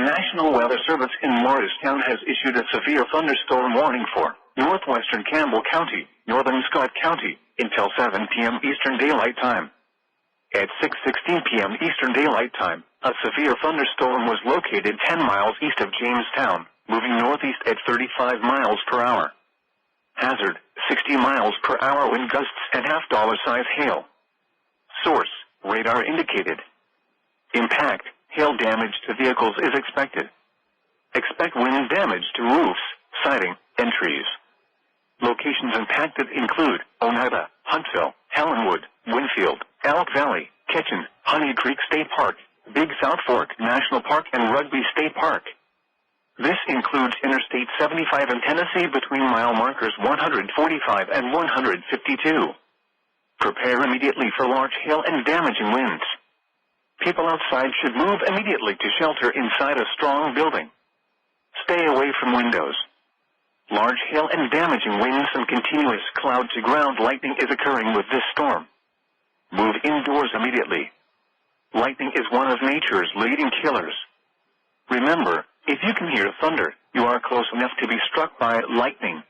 National Weather Service in Morristown has issued a severe thunderstorm warning for Northwestern Campbell County, Northern Scott County, until 7 p.m. Eastern Daylight Time. At 6:16 p.m. Eastern Daylight Time, a severe thunderstorm was located 10 miles east of Jamestown, moving northeast at 35 miles per hour. Hazard, 60 miles per hour wind gusts and half-dollar-size hail. Source, radar indicated. Impact, hail damage to vehicles is expected. Expect wind damage to roofs, siding, and trees. Locations impacted include Oneida, Huntsville, Helenwood, Winfield, Elk Valley, Ketchen, Honey Creek State Park, Big South Fork National Park, and Rugby State Park. This includes Interstate 75 in Tennessee between mile markers 145 and 152. Prepare immediately for large hail and damaging winds. People outside should move immediately to shelter inside a strong building. Stay away from windows. Large hail and damaging winds and continuous cloud-to-ground lightning is occurring with this storm. Move indoors immediately. Lightning is one of nature's leading killers. Remember, if you can hear thunder, you are close enough to be struck by lightning.